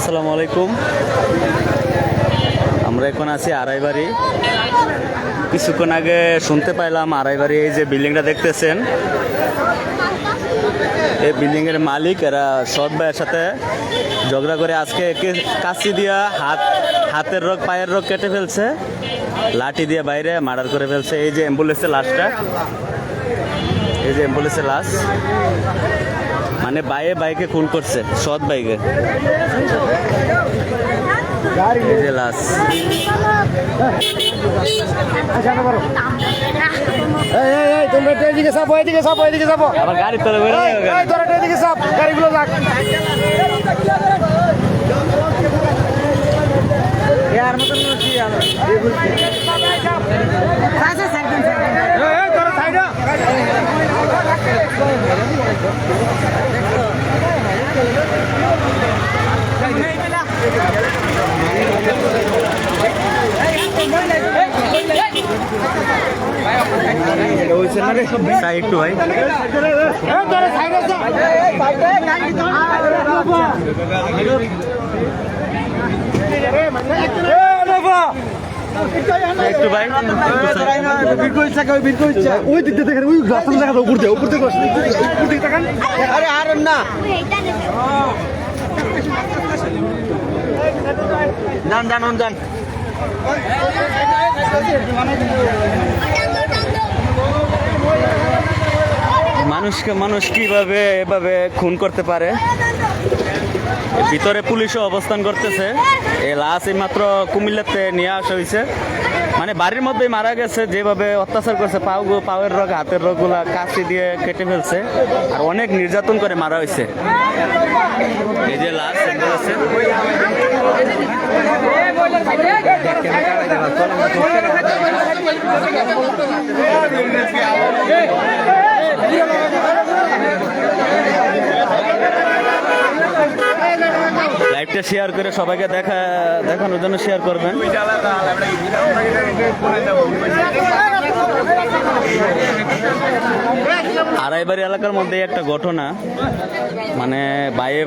আসসালামু আলাইকুম। আমরা এখন আছি আড়াইবাড়ি। কিছুক্ষণ আগে শুনতে পাইলাম আড়াইবাড়ি এই যে বিল্ডিংটা দেখতেছেন, এই বিল্ডিং এর মালিক এরা সৎ ভাইয়ের সাথে ঝগড়া করে আজকে কাঁচি দিয়া হাতের রোগ পায়ের রোগ কেটে ফেলছে, লাঠি দিয়ে বাইরে মার্ডার করে ফেলছে। এই যে অ্যাম্বুলেন্সের লাশটা, এই যে অ্যাম্বুলেন্সের লাশ, মানে বাইকে খুন করছে সৎ বাইকে। এই যে লাশ, আবার গাড়ি তোলে গাড়িগুলো একটু ভাই একটু ভাই ওই দিক দিয়ে দেখেন, ওই রাস্তা দেখা দাও, উপর দিয়ে দেখেন। আরে আর না যান যান যান। মানুষ কিভাবে এভাবে খুন করতে পারে? ভিতরে পুলিশও অবস্থান করতেছে। এই লাশ এই মাত্র কুমিল্লাতে নিয়ে আসা হয়েছে, মানে বাড়ির মধ্যেই মারা গেছে। যেভাবে অত্যাচার করছে, পায়ের রোগ হাতের রোগগুলা কাঁচি দিয়ে কেটে ফেলছে, আর অনেক নির্যাতন করে মারা হয়েছে। এই যে লাশ বলেছে, লাইভটা শেয়ার করে সবাইকে দেখানোর জন্য শেয়ার করবেন। আড়াইবাড়ি এলাকার মধ্যে একটা ঘটনা, মানে বাইয়ে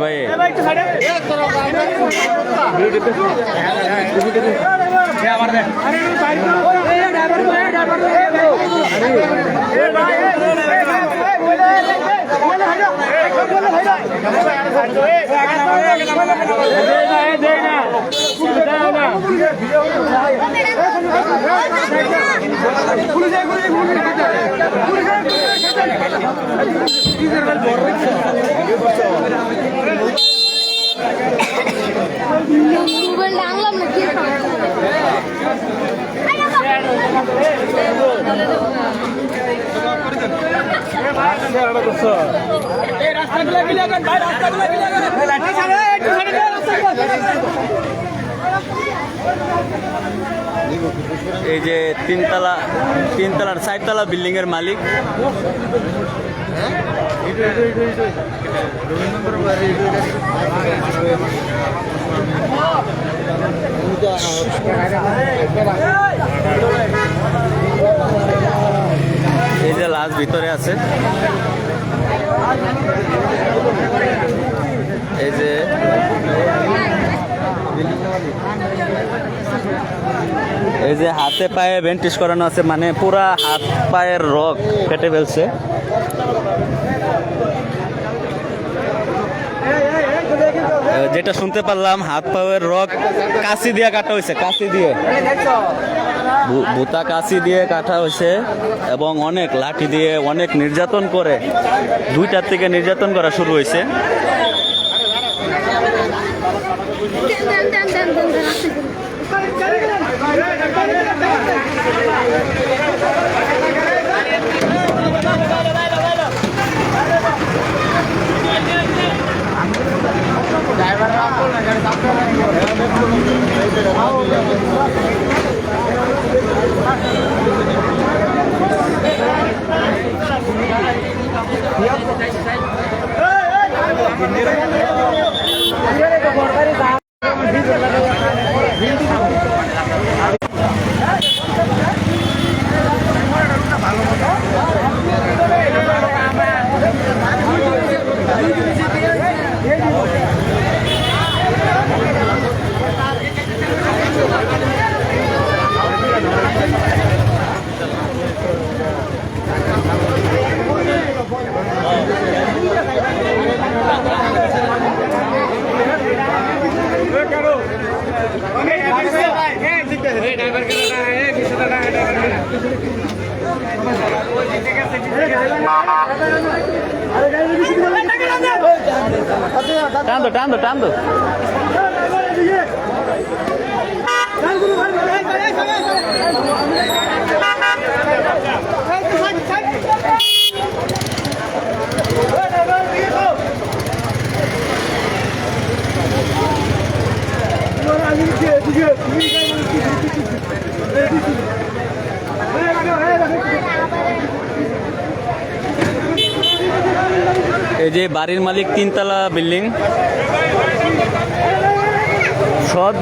এই যে তিনতলার 4তলা বিল্ডিং এর মালিক। এই যে লাশ ভিতরে আছে, এই যে হাতে পায়ে ব্যান্ডেজ করানো আছে, মানে পুরা হাত পায়ের রগ কেটে ফেলছে। যেটা শুনতে পারলাম, হাত পায়ের রগ কাঁচি দিয়ে কাটা হয়েছে, কাঁচি দিয়ে ভুতা কাঁচি দিয়ে কাটা হয়েছে, এবং অনেক লাঠি দিয়ে অনেক নির্যাতন করে, 2টার থেকে নির্যাতন করা শুরু হয়েছে। টান দো টান দো টান দো। এই যে বাড়ির মালিক তিনতলা বিল্ডিং। সৎ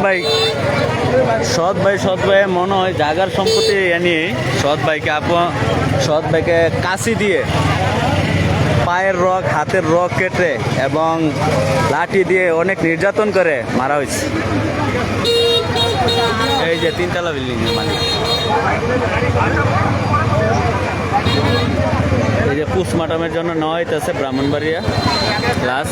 ভাই মনে হয় জাগার সম্পত্তি নিয়ে সৎ ভাইকে কাশি দিয়ে পায়ের রগ হাতের রগ কেটে এবং লাঠি দিয়ে অনেক নির্যাতন করে মারা হয়েছে। এই যে তিনতলা বিল্ডিং এর মালিক। এই যে পোস্টমর্টমের জন্য নেওয়া হইতেছে ব্রাহ্মণবাড়িয়া লাশ।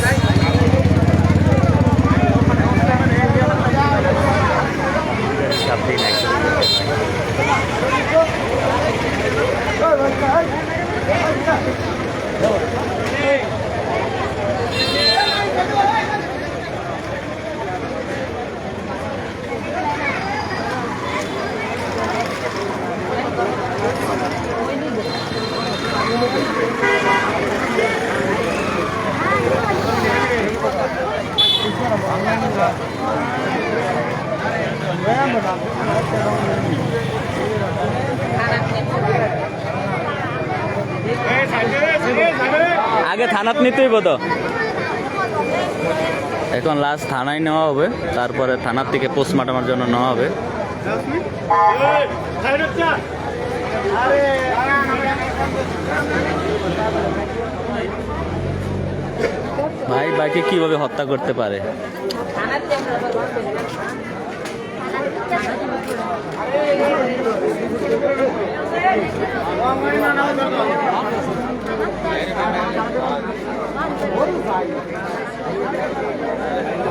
আগে থানাত নিতেই তো, এখন লাস্ট থানায় নেওয়া হবে, তারপরে থানার থেকে পোস্টমর্টমের জন্য নেওয়া হবে। ভাই ভাইকে কিভাবে হত্যা করতে পারে?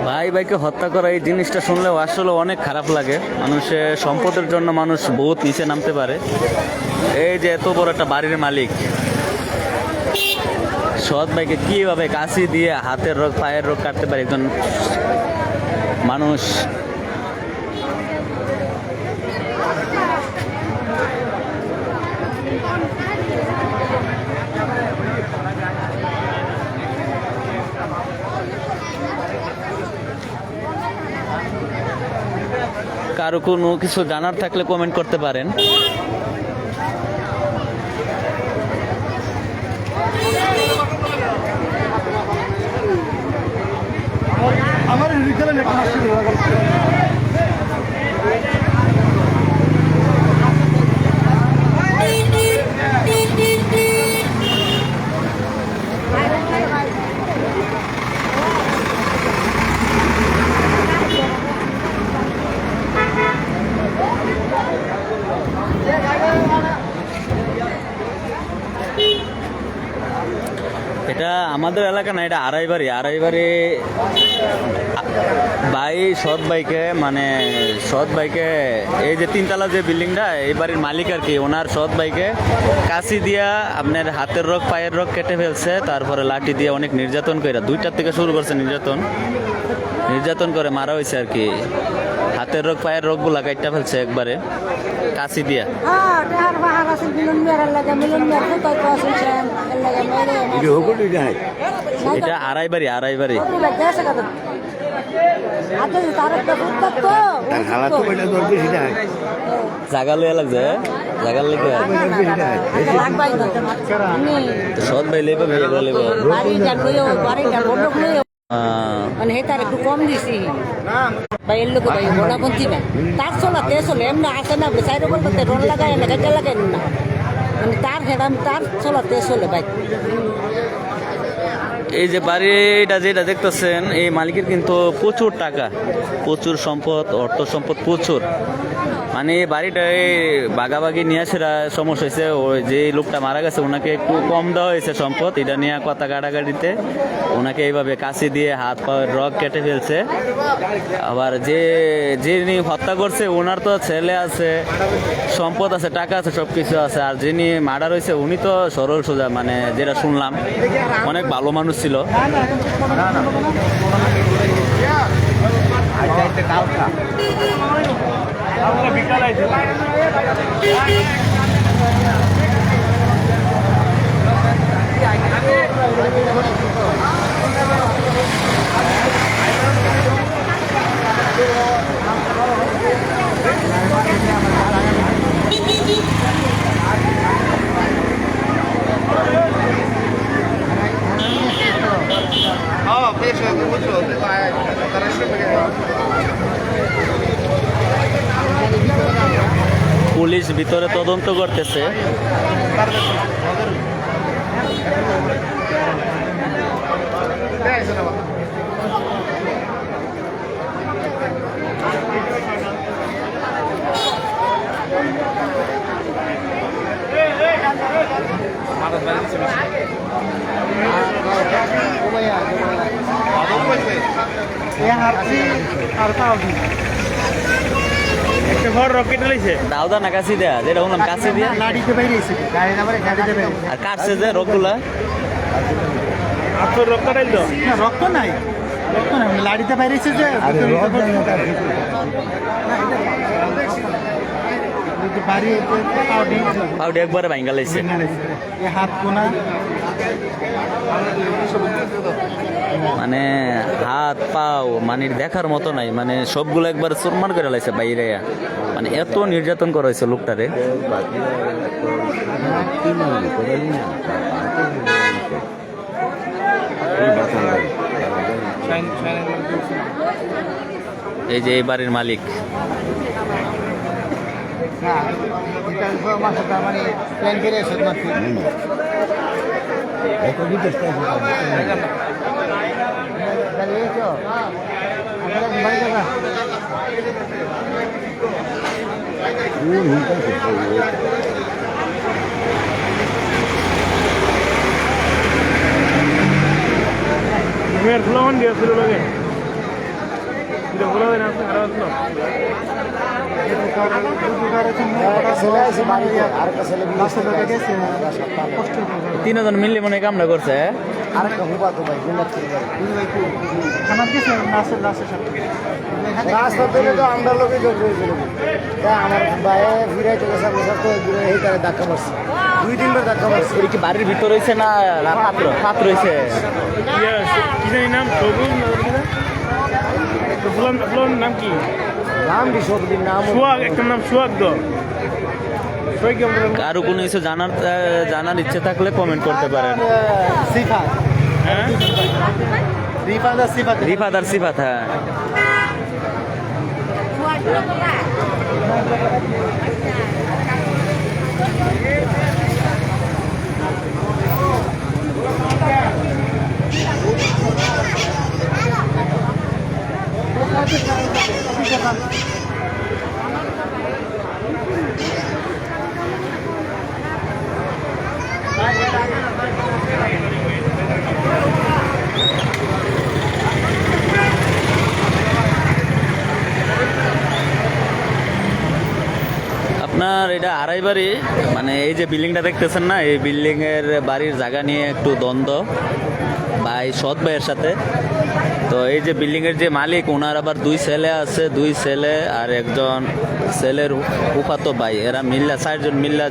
ভাই ভাইকে হত্যা করা এই জিনিসটা শুনলেও আসলে অনেক খারাপ লাগে। মানুষের সম্পদের জন্য মানুষ বহুত নিচে নামতে পারে। এই যে এত বড় একটা বাড়ির মালিক সৎ ভাইকে কিভাবে কাশি দিয়ে হাতের রোগ পায়ের রোগ কাটতে পারে একজন মানুষ। কারো কোনো কিছু জানার থাকলে কমেন্ট করতে পারেন। আমার এটা আমাদের এলাকা না, এটা আড়াইবাড়ি। ভাই সৎ ভাইকে এই যে তিনতলা যে বিল্ডিংটা, এই বাড়ির মালিক আর কি, ওনার সৎ ভাইকে কাশি দিয়া আপনার হাতের রোগ পায়ের রোগ কেটে ফেলছে, তারপরে লাঠি দিয়ে অনেক নির্যাতন করে 2টার থেকে শুরু করছে নির্যাতন করে মারা হয়েছে আর কি। হাতের রোগ পায়ের রোগগুলা কাটটা ফেলছে একবারে কাশি দিয়া। এটা আড়াইবাড়ি জাগা লইয়া লাগছে, জাগার লেগে সৎ ভাই লেবে মানে হেতার একটু কম দিছি ভাই এর লোক ভাই মোটামুটি না তার চলাতে চলে এমনি আসে না সাইড বলতে রোল লাগায় না গাছ লাগায় না, মানে তার হেরাম তার চলাতে চলে ভাই। এই যে বাড়িটা যেটা দেখতেছেন, এই মালিকের কিন্তু প্রচুর টাকা, প্রচুর সম্পদ, অর্থ সম্পদ প্রচুর। মানে এই বাড়িটা বাগাবাগি নিয়ে আসে সমস্যা হয়েছে। ওই যে লোকটা মারা গেছে ওনাকে একটু কম দেওয়া হয়েছে সম্পদ, এটা নিয়ে কথা গাড়াগাড়িতে ওনাকে এইভাবে কাশি দিয়ে হাত পায়ের রগ কেটে ফেলছে। আবার যিনি হত্যা করছে ওনার তো ছেলে আছে, সম্পদ আছে, টাকা আছে, সব কিছু আছে। আর যিনি মার্ডার হয়েছে উনি তো সরল সোজা, মানে যেটা শুনলাম অনেক ভালো মানুষ করছিল। পুলিশ ভিতরে তদন্ত করতেছে। একটা ঘর রকেট লইছে দাউদা না কাশি দেয়া, যেটা বললাম কাশি দিয়া লাড়িতে বাইরে এসে গাড়ি নাম্বারে গাড়িতে বাইরে আর কাটছে যে রোগগুলা। আপনার রক্ত ডাইল তো না, রক্ত নাই, রক্ত নাই, লাড়িতে বাইরে এসে যে বাড়ি পাউডি একবারে ভাঙ্গা লাইছে। হাত কোনা মানে হাত পাও মানে দেখার মতো নাই, মানে সবগুলো একবার চুরমার করে লাইছে বাইরে। মানে এত নির্যাতন করা হয়েছে লোকটারে। এই যে এই বাড়ির মালিক। মেয়ের ফ্লোন দিয়েছিল লোকে ফ্লো দেন আপনি খারাপ আসলো তিনজন মিললে মনে হয় কামটা করছে। কি বাড়ির ভিতর রয়েছে না হাত রয়েছে? কি জানি নাম সবুজ ফ্লোর নাম কি? নাম কি সবুজ নাম? সোহাগ, একটা নাম সোহাগ। তো কারো কোনো কিছু জানার ইচ্ছে থাকলে কমেন্ট করতে পারেন। হ্যাঁ রিফাত আর সিফাত। হ্যাঁ আপনার এটা আড়াই বাড়ি, মানে এই যে বিল্ডিংটা দেখতেছেন না, এই বিল্ডিং এর বাড়ির জায়গা নিয়ে একটু দ্বন্দ্ব ভাই সৎ ভাইয়ের সাথে। তো এই যে বিল্ডিং এর যে মালিক, ওনার আবার দুই ছেলে আছে, দুই ছেলে আর একজন ছেলের ফুফাতো ভাই, এরা মিল্লা 4 জন মিল্লা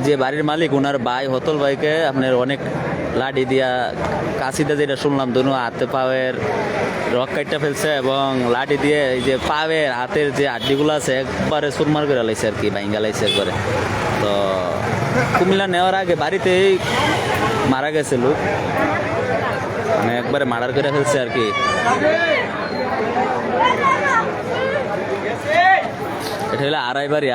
যে বাড়ির মালিক, ওনার ভাই হতল ভাইকে আপনার অনেক লাঠি দিয়া কাশিতে, যেটা শুনলাম দুনো হাতে পাওয়ের রক কাটটা ফেলছে এবং লাঠি দিয়ে এই যে পাওয়ের হাতের যে হাড্ডিগুলো আছে একবারে সুরমার করে লাইছে আর কি, ভাঙ্গা লাইছে একবারে। তো কুমিল্লা নেওয়ার আগে বাড়িতেই মারা গেছে লোক, মানে একবারে মার্ডার করে ফেলছে আর কি। এটা হলো আড়াই বাড়ি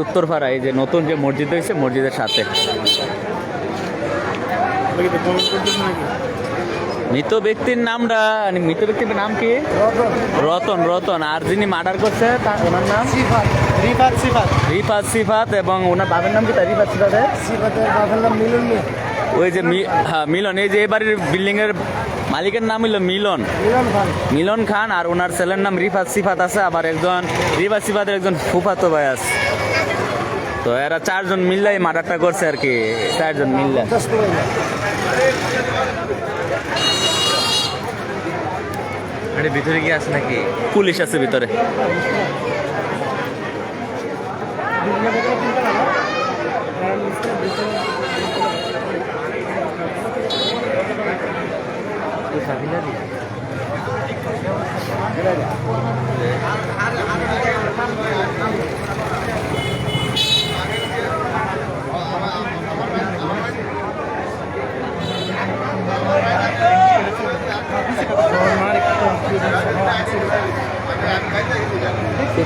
উত্তরপাড়া। এই যে নতুন যে মসজিদ হয়েছে, মসজিদের সাথে। মৃত ব্যক্তির নাম কি? রতন। আর যিনি মার্ডার করছে ওনার নাম রিফাত সিফাত, এবং ওনার বাবার নাম কি? রিফাত সিফাতের বাবার নাম ওই যে মিলন। এই যে এই বাড়ির বিল্ডিং এর মালিকের নাম হইল মিলন খান, আর ওনার ছেলের নাম রিফাত সিফাত আছে, আবার একজন রিফাত সিফাতের একজন ফুফাতো ভাই আছে। তো তো এরা 4 জন মিললাই মার্ডারটা করছে আর কি, 4 জন মিললে। ভিতরে কি আছে নাকি? পুলিশ আছে ভিতরে।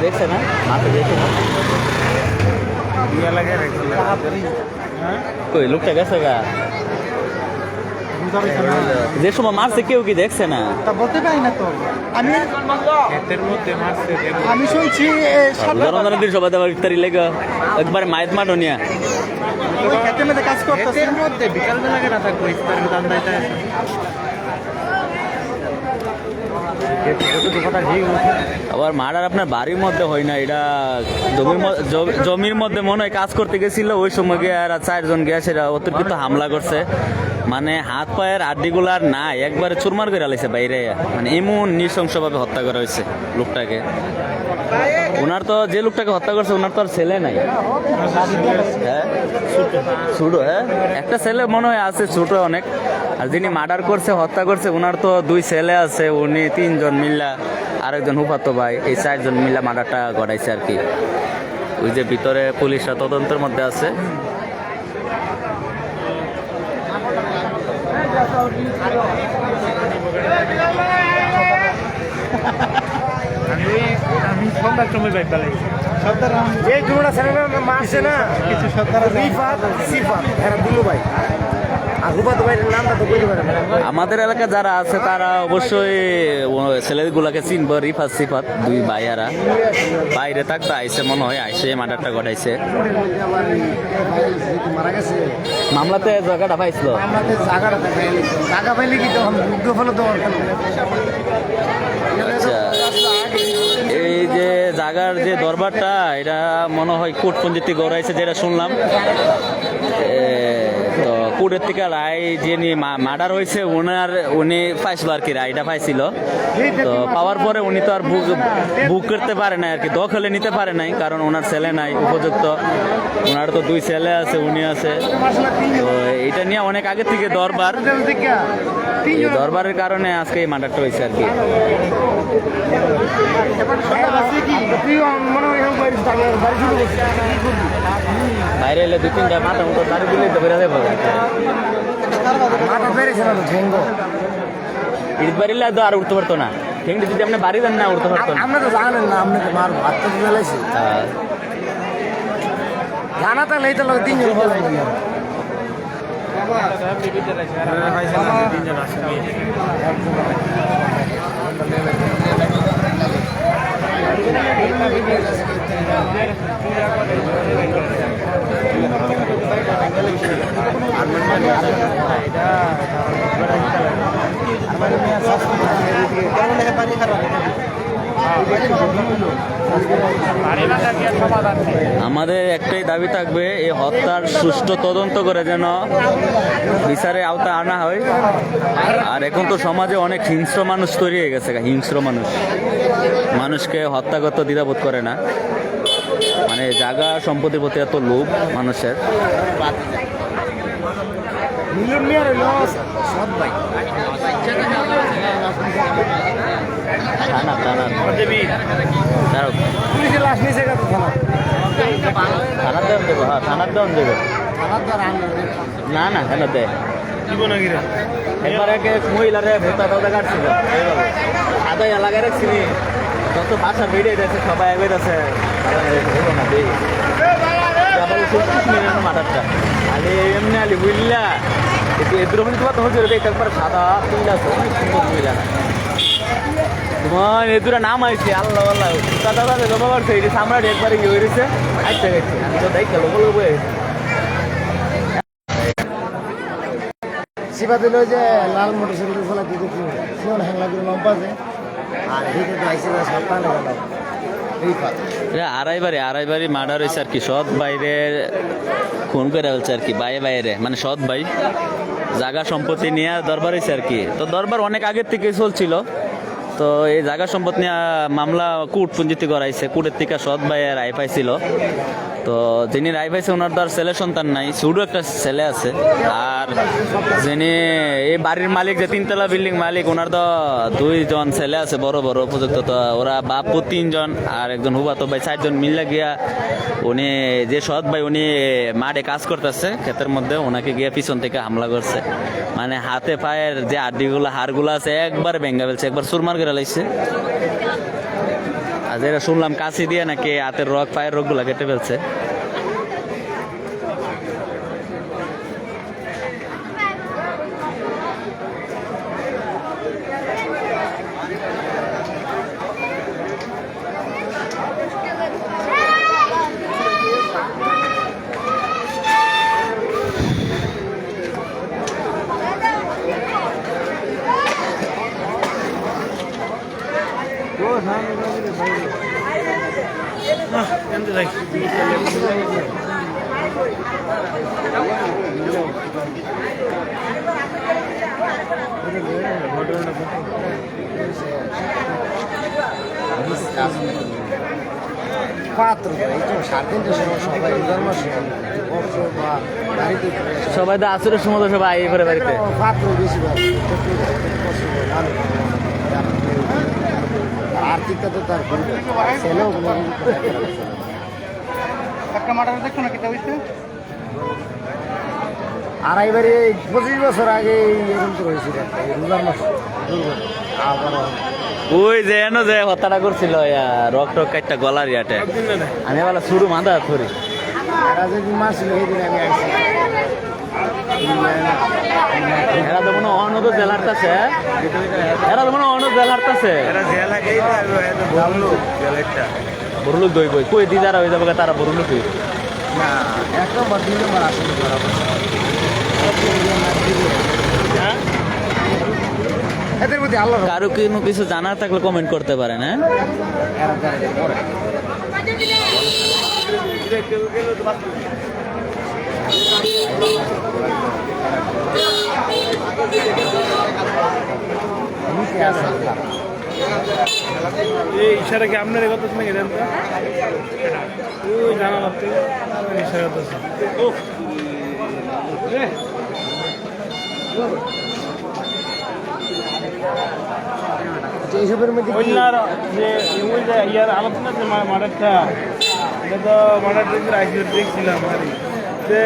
দেখছে না মাথা দেখছে না কই লোকটা গেছে গা, যে সময় মারছে কেউ কি দেখছে না? তা বলতে পারি না তো আমি। আমি শুনছি রমজানের দিন সবাই দেওয়ার ইফতারি লেগে একবার মায়ের মাঠও নিয়ে ওই ক্ষেতের মধ্যে কাজ করতেছে। বিকালবেলা কেনা থাকবো ইফতারের দাম দাইতে আবার মার্ডার আপনার বাড়ির মধ্যে হয় না, এটা জমির মধ্যে মনে হয় কাজ করতে গেছিল, ওই সময় গিয়ে আর 4 জন গিয়ে সেটা অতিরিক্ত হামলা করছে। মানে হাত পায়ের আড্ডিগুলো আর নাই, একবারে চুরমার করে আলাইছে বাইরে, মানে এমন নৃশংসভাবে হত্যা করা হয়েছে লোকটাকে। ওনার তো যে লোকটাকে হত্যা করছে ওনার তো আর ছেলে নাই, হ্যাঁ ছোট, হ্যাঁ একটা ছেলে মনে হয় আছে ছোট অনেক। আর যিনি মার্ডার করছে হত্যা করছে ওনার তো 2 ছেলে আছে, উনি 3 জন মিল্লা, আরেকজন হুফাতো ভাই, এই 4 জন মিল্লা মার্ডারটা ঘটাইছে আর কি। ওই যে ভিতরে পুলিশরা তদন্তের মধ্যে আছে। আমি সন্ধ্যার সময় বাইক চালাই। এই দুটা ছেলে মারছে না কিছু সত্তর রিফাত সিফাত এরা দুলো ভাই আর হুফাতো ভাইয়ের নামটা তো বলতে পারে না। আমাদের এলাকা যারা আছে তারা অবশ্যই ছেলেগুলাকে চিনবো, রিফাত সিফাত 2 ভাইয়ারা বাইরে থাকতে আইসে মনে হয়, আইসে মার্ডারটা ঘটাইছে। মারা গেছে মামলাতে জায়গাটা পাইছিল, আমাদের জায়গা পাইলে কি তখন মুগ্ধ ফলো তো আচ্ছা এই যে জাগার যে দরবারটা এটা মনে হয় কোর্টপঞ্জিতে গড়াইছে যেটা শুনলাম। তো কোর্টের থেকে রায় যে মার্ডার হয়েছে উনি পাইছিল আর কি, রায়টা পাইছিল। তো পাওয়ার পরে উনি তো আর বুক করতে পারে নাই আর কি, দখলে নিতে পারে নাই, কারণ ওনার ছেলে নাই উপযুক্ত। ওনার তো 2 ছেলে আছে, উনি আছে। তো এটা নিয়ে অনেক আগে থেকে দরবার, এই দরবারের কারণে আজকে এই মার্ডারটা হয়েছে আর কি। বাইরে এলে 2-3টা মাথা মতো তার দিলে তো বেড়ে যাবে, ইট বাড়িলে তো আর উঠতে পারতো না, ঠেংটি যদি আপনি বাড়ি দেন না উঠতে পারতো না। আমরা তো জানেন না আপনি তো মার ভাত তো ফেলাইছি জানা তো লেই তো লোক 3 জন হলো আমাদের একটাই দাবি থাকবে, এই হত্যার সুষ্ঠু তদন্ত করে যেন বিচারের আওতায় আনা হয়। আর এখন তো সমাজে অনেক হিংস্র মানুষ তৈরি হয়ে গেছে, হিংস্র মানুষকে হত্যা করতে দ্বিধাবোধ করে না, মানে জায়গা সম্পত্তির প্রতি এত লোভ মানুষের। থানার দেন দেবো, হ্যাঁ থানার দেন দেবো, না না কেন দেয় একবার এক মহিলারে ভোতা টাদা কাটছিল আদায় এলাকায় রাখছিনি, যত বাসা বেড়ে গেছে সবাই এগোয় আছে না দেই মাথারটা আলি এমনি আলি বুঝলা একটু এদের তোমার তখন একবার সাদা পিলা অনেক সুন্দর মহিলা তোমার এদুরা নাম আইছে আল্লাহ আল্লাহ দাদা দাদা জমা করছে এটি সামরাট একবারে ইয়ে হয়েছে আচ্ছা গেছি আমি তো তাই খেলো বলবো সিবা দিল যে লাল মোটর সাইকেল ফেলা দিতে ফোন হ্যাংলা করে লম্বা আছে আর হিতে তো আইসে সপ্তাহ গেল রিফাত এটা আড়াই বাড়ি মার্ডার হয়েছে আর কি, সৎ বাইরে খুন করে ফেলছে আর কি, বাইরে মানে সৎ ভাই জায়গা সম্পত্তি নিয়ে দরবার হয়েছে আর কি। তো দরবার অনেক আগের থেকে চলছিল, তো এই জায়গা সম্পত্তি নিয়ে মামলা কুট পুঞ্জিতি করাইছে, কুটের থেকে সৎ ভাই রায় পাইছিল। তো যিনি রায় পাইছে ওনার তো আর ছেলে সন্তান নাই, শুধু একটা ছেলে আছে। আর যিনি এই বাড়ির মালিক, যে তিনতলা বিল্ডিং মালিক, ওনার তো 2 জন ছেলে আছে বড় বড় উপযুক্ত। তো ওরা বাপু 3 জন আর একজন হুবাতো ভাই, 4 জন মিল্লা গিয়া উনি যে সৎ ভাই উনি মাঠে কাজ করতেছে ক্ষেতের মধ্যে, ওনাকে গিয়ে পিছন থেকে হামলা করছে। মানে হাতে পায়ের যে হাড়গুলো হাড়গুলো আছে একবার ভেঙে ফেলছে, একবার সুরমার করে লাইছে। আর যেটা শুনলাম কাশি দিয়ে নাকি হাতের রগ পায়ের রোগগুলো কেটে ফেলছে। পাত্র এই তো 3:30 সময় সবাই রোজার মাসে অবশ্য বা বাড়িতে সবাই তো আসরের সময় তো সবাই এই করে বাড়িতে। পাত্র বেশি আর্থিকটা তো তার ছেলেও একটা মার্ডার দেখছো না কিতা হইছে? আড়াইবারে 25 বছর আগে এরকম তো হয়েছিল রোজার মাসে আবার ওই যে এনো যে হত্যাটা করছিল রক টক একটা গলার ইয়াতে, আমি বলা শুরু মাথা ধরি এরা যেদিন মারছিল সেদিন আমি আসছি। এরা তো মনে অন্য জেলার কাছে, এরা তো মনে অন্য জেলার কাছে বড়লুক দই বই কই দি যারা হয়ে যাবে তারা বড়লুক না 1 নম্বর 2 নম্বর আসলে এদের মধ্যে আল্লাহ কারো কোনো কিছু জানার থাকলে কমেন্ট করতে পারেন। হ্যাঁ এরা জানে পরে এই ইশারা কি আপনার কথা শুনে গেলেন? ওই জানা লাগতে ইশারা করতেছে। এইসবের মধ্যে ওই না যে ওই যে ইয়ার আলোচনা যে মার্ডারটা, এটা তো মার্ডার দেখছিলাম আর যে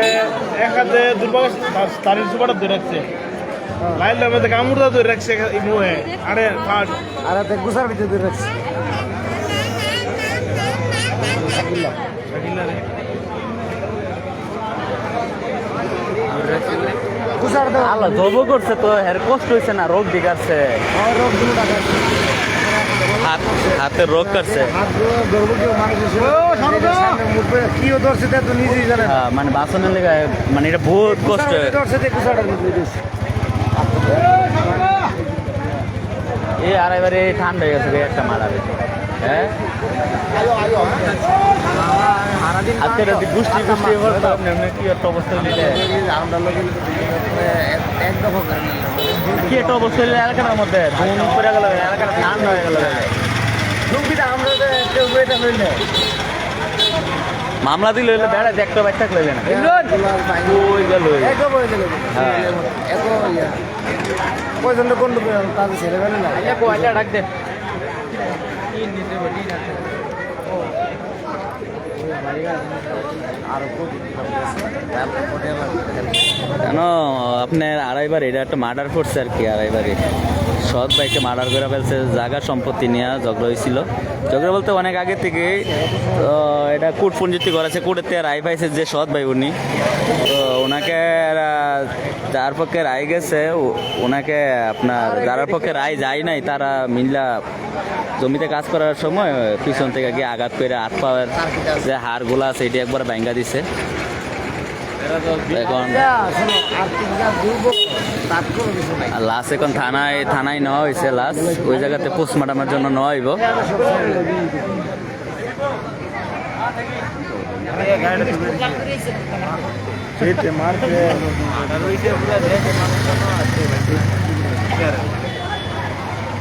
এক হাতে দুর্ভাগ্য তারির সুপারটা ধরে রাখছে, লাইলের মধ্যে কামড়টা ধরে রাখছে এই মুহে, আরে পাট আর এতে গুছার ভিতরে দিয়ে রাখছি গুছার দেওয়া আল্লাহ জব করছে তো এর কষ্ট হয়েছে না, রোগ দিকারছে, রোগ গুলো টাকা হাতের রোগ কাটছে। হাত গর্ভবতী মানুষ কিও ধরছে তা তো নিজেই জানেন মানে বাসনের লেগে মানে এটা বহুত কষ্ট। ধরছে যে গুছাটার মধ্যে দিয়েছে এই আড়াইবারে ঠান্ডা হয়ে গেছে একটা মারা গেছে। হ্যাঁ আজকে রাতে বৃষ্টি বৃষ্টি করতাম কি একটা অবস্থা নিলে আমরা লোক এক দফা করে কি একটা অবস্থা নিলে এলাকার মধ্যে ধুম করে গেল, এলাকাটা ঠান্ডা হয়ে গেল। লুঙ্গিটা আমরা কেউ বইটা হইলে মামলা দিলে হইলে বেড়া দেখতে বাইক থাকলে না ওই গেল এত বই দিল এত পয়সা কোন তাদের ছেলে গেল না কয়টা ডাক দে কেন আপনার আড়াইবার এটা একটা মার্ডার করছে আর কি, আড়াইবারে সৎ ভাইকে মার্ডার করে ফেলছে, জায়গা সম্পত্তি নিয়ে ঝগড়া হয়েছিল। ঝগড়া বলতে অনেক আগে থেকে, তো এটা কোর্ট পঞ্জিতি করেছে, কোর্টের থেকে রায় পাইছে যে সৎ ভাই উনি, তো ওনাকে যার পক্ষে রায় গেছে ওনাকে আপনার যার পক্ষে রায় যায় নাই তারা মিল্লা জমিতে কাজ করার সময় পিছন থেকে গিয়ে আঘাত করে হাত পাওয়ার যে হাড়গুলো আছে এটি একবার ভাঙ্গা দিছে। এখন লাশ এখন থানায় নেওয়া হয়েছে, লাশ ওই জায়গাতে পোস্টমর্টমের জন্য নেওয়া হইব। খেতে মারছে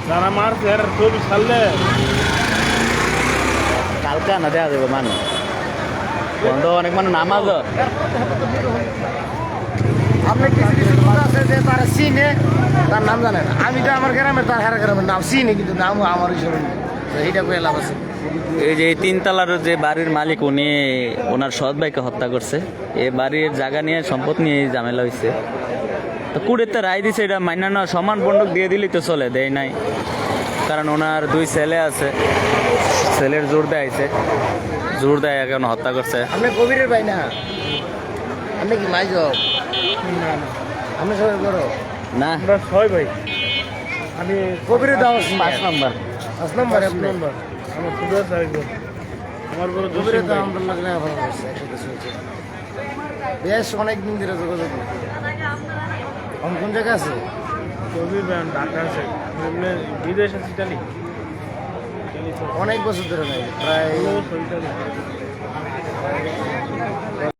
যারা মারছে এর ছবি ছাড়লে কালকা না দেওয়া যাবে মানুষ বন্ধ অনেক মানুষ নামাজ আপনি কিছু কিছু লোক আছে যে তারা চিনে তার নাম জানে না। আমি তো আমার গ্রামের তার হারা গ্রামের নাম চিনি কিন্তু নাম আমার হিসেবে নেই। তো এইটা করে লাভ আছে। এই যে এই তিনতলার যে বাড়ির মালিক উনি ওনার সৎ ভাইকে হত্যা করছে এই বাড়ির জায়গা নিয়ে সম্পদ নিয়ে এই ঝামেলা হয়েছে তো কুড়িতে রায় দিছে এটা মাইনা না সমান বন্ধক দিয়ে দিলেই তো চলে দেয় নাই কারণ ওনার 2 ছেলে আছে ছেলের জোর দেয়ছে জোর দেয় এখন হত্যা করছে আপনি কবিরের ভাই না, আপনি কি মাই জব? আপনি সবাই বড় না আমরা 6 ভাই আমি কবিরের দাম 5 নম্বর 5 নম্বর আপনি নম্বর আমার ছোট আছে আরেকজন আমার বড় কবিরের জসিম দাম ভাই। আমরা লাগলে ভালো করছে একসাথে শুনছি বেশ অনেক দিন ধরে যোগাযোগ নেই। এখন কোন জায়গায় আছে? কবির ভাই ঢাকা আছে এমনি বিদেশ আছে ইতালি অনেক বছর ধরে নাই, প্রায় ইতালি